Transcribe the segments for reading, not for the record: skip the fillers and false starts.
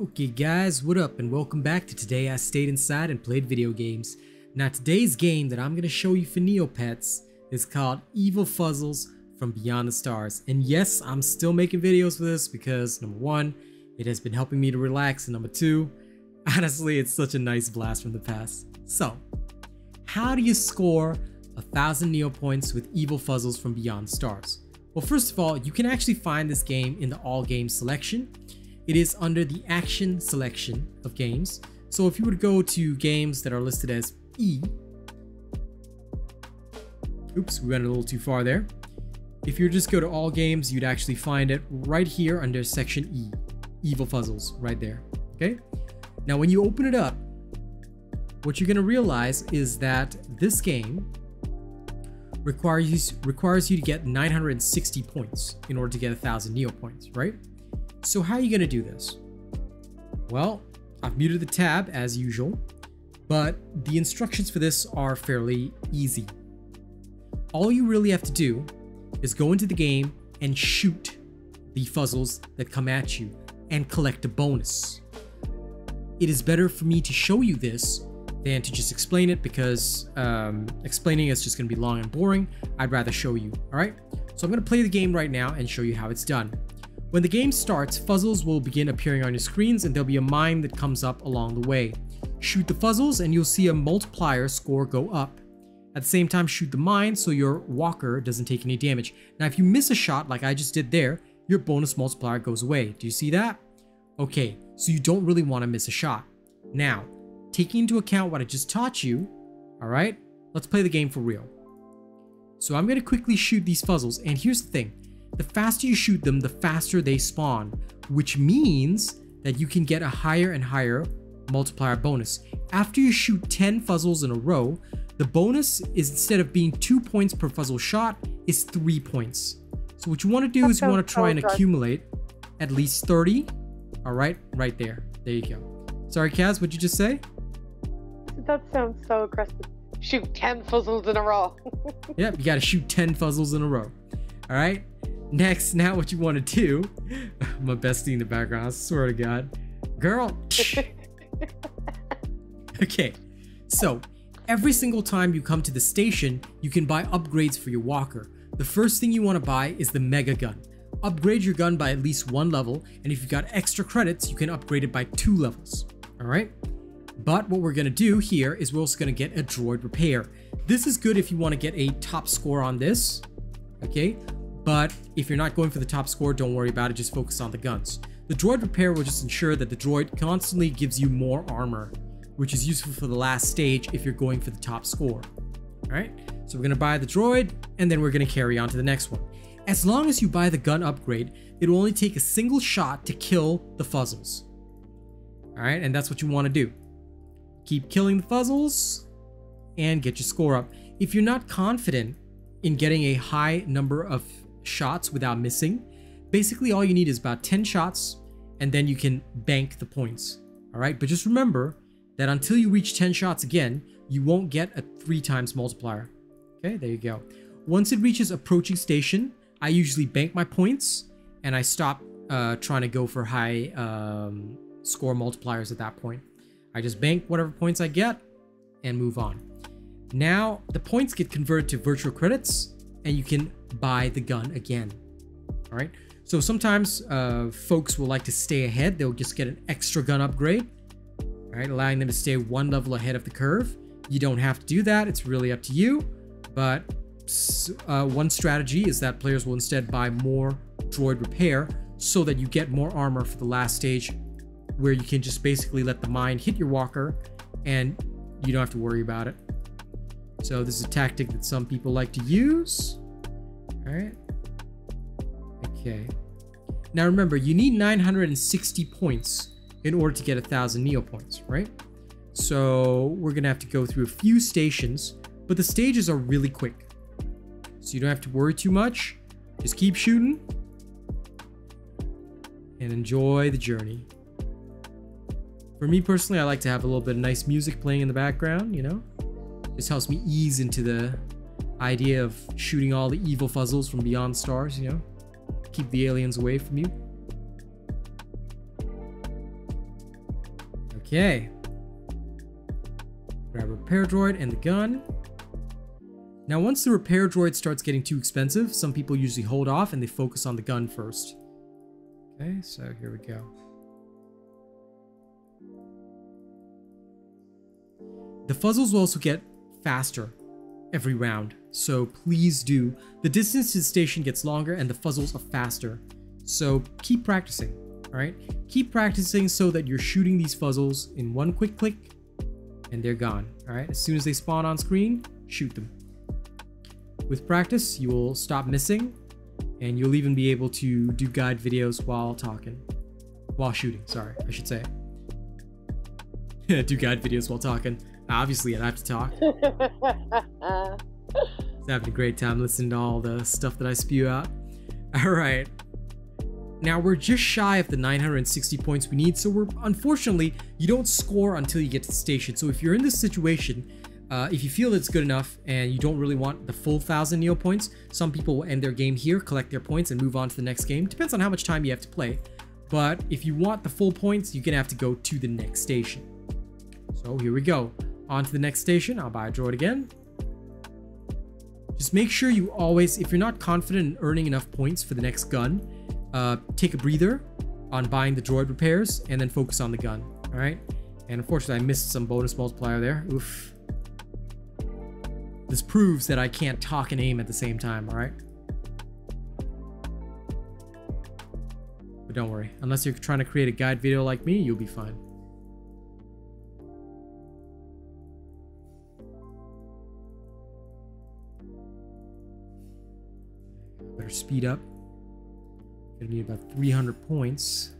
Okay guys, what up and welcome back to Today I Stayed Inside and Played Video Games. Now today's game that I'm going to show you for Neopets is called Evil Fuzzles from Beyond the Stars. And yes, I'm still making videos for this because number one, it has been helping me to relax, and number two, honestly it's such a nice blast from the past. So, how do you score 1,000 Neopoints with Evil Fuzzles from Beyond the Stars? Well, first of all, you can actually find this game in the All Games selection. It is under the action selection of games. So if you were to go to games that are listed as E, oops, we went a little too far there. If you just go to all games, you'd actually find it right here under section E, Evil Fuzzles, right there. Okay. Now, when you open it up, what you're going to realize is that this game requires you to get 960 points in order to get 1,000 Neopoints, right? So how are you going to do this? Well, I've muted the tab as usual, but the instructions for this are fairly easy. All you really have to do is go into the game and shoot the fuzzles that come at you and collect a bonus. It is better for me to show you this than to just explain it because explaining is just going to be long and boring. I'd rather show you, all right? So I'm going to play the game right now and show you how it's done. When the game starts, fuzzles will begin appearing on your screens and there'll be a mine that comes up along the way. Shoot the fuzzles and you'll see a multiplier score go up. At the same time, shoot the mine so your walker doesn't take any damage. Now, if you miss a shot like I just did there, your bonus multiplier goes away. Do you see that? Okay, so you don't really want to miss a shot. Now, taking into account what I just taught you, all right, let's play the game for real. So I'm going to quickly shoot these fuzzles, and here's the thing. The faster you shoot them, the faster they spawn, which means that you can get a higher and higher multiplier bonus. After you shoot 10 fuzzles in a row, the bonus is, instead of being 2 points per fuzzle shot, is 3 points. So what you want to do is you want to try and accumulate at least 30. All right, right there. There you go. Sorry, Kaz, what'd you just say? That sounds so aggressive. Shoot 10 fuzzles in a row. Yep, you got to shoot 10 fuzzles in a row. All right. Next, now what you want to do, my bestie in the background, I swear to God, girl. Okay, so every single time you come to the station, you can buy upgrades for your walker. The first thing you want to buy is the mega gun. Upgrade your gun by at least 1 level, and if you've got extra credits, you can upgrade it by 2 levels. All right. But what we're going to do here is we're also going to get a droid repair. This is good if you want to get a top score on this. Okay. But if you're not going for the top score, don't worry about it, just focus on the guns. The droid repair will just ensure that the droid constantly gives you more armor, which is useful for the last stage if you're going for the top score. Alright, so we're going to buy the droid, and then we're going to carry on to the next one. As long as you buy the gun upgrade, it will only take a single shot to kill the fuzzles. Alright, and that's what you want to do. Keep killing the fuzzles, and get your score up. If you're not confident in getting a high number of shots without missing, basically all you need is about 10 shots and then you can bank the points. All right, but just remember that until you reach 10 shots again, you won't get a 3 times multiplier. Okay, there you go. Once it reaches approaching station, I usually bank my points and I stop trying to go for high score multipliers at that point. I just bank whatever points I get and move on. Now the points get converted to virtual credits and you can buy the gun again. All right, so sometimes folks will like to stay ahead. They'll just get an extra gun upgrade, all right, allowing them to stay 1 level ahead of the curve. You don't have to do that, it's really up to you. But one strategy is that players will instead buy more droid repair so that you get more armor for the last stage, where you can just basically let the mine hit your walker and you don't have to worry about it. So this is a tactic that some people like to use. All right. Okay. Now remember, you need 960 points in order to get 1,000 Neopoints, right? So we're going to have to go through a few stations, but the stages are really quick. So you don't have to worry too much. Just keep shooting and enjoy the journey. For me personally, I like to have a little bit of nice music playing in the background, you know? This helps me ease into the idea of shooting all the evil fuzzles from beyond stars, you know? Keep the aliens away from you. Okay. Grab a repair droid and the gun. Now, once the repair droid starts getting too expensive, some people usually hold off and they focus on the gun first. Okay, so here we go. The fuzzles will also get faster every round, so please do. The distance to the station gets longer and the fuzzles are faster, so keep practicing, alright? Keep practicing so that you're shooting these fuzzles in one quick click and they're gone, alright? As soon as they spawn on screen, shoot them. With practice, you will stop missing, and you'll even be able to do guide videos while shooting, sorry, I should say. Do guide videos while talking. Obviously, I'd have to talk. It's having a great time listening to all the stuff that I spew out. Alright. Now, we're just shy of the 960 points we need, so unfortunately, you don't score until you get to the station. So if you're in this situation, if you feel it's good enough and you don't really want the full 1,000 Neopoints, some people will end their game here, collect their points, and move on to the next game. Depends on how much time you have to play. But if you want the full points, you're gonna have to go to the next station. So here we go. On to the next station. I'll buy a droid again. Just make sure you always, if you're not confident in earning enough points for the next gun, take a breather on buying the droid repairs and then focus on the gun. Alright? And unfortunately, I missed some bonus multiplier there. Oof. This proves that I can't talk and aim at the same time, alright? But don't worry. Unless you're trying to create a guide video like me, you'll be fine. Better speed up. Gonna need about 300 points.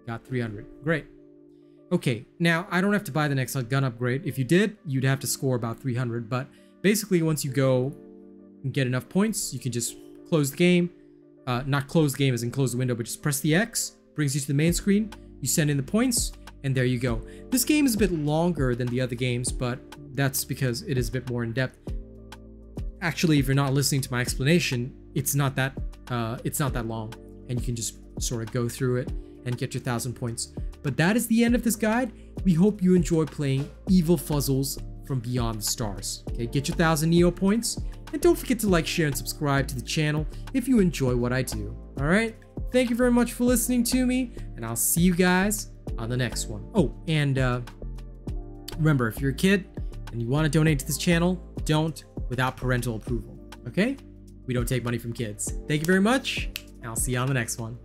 Got 300. Great. Okay, now I don't have to buy the next gun upgrade. If you did, you'd have to score about 300, but basically once you go and get enough points, you can just close the game. Not close the game as in close the window, but just press the X, brings you to the main screen, you send in the points, and there you go. This game is a bit longer than the other games, but that's because it is a bit more in depth. Actually, if you're not listening to my explanation, it's not that long, and you can just sort of go through it and get your 1,000 points. But that is the end of this guide. We hope you enjoy playing Evil Fuzzles from Beyond the Stars. Okay, get your 1,000 Neopoints, and don't forget to like, share, and subscribe to the channel if you enjoy what I do. Alright? Thank you very much for listening to me, and I'll see you guys on the next one. Oh, and remember, if you're a kid and you want to donate to this channel, don't without parental approval. Okay? We don't take money from kids. Thank you very much, and I'll see you on the next one.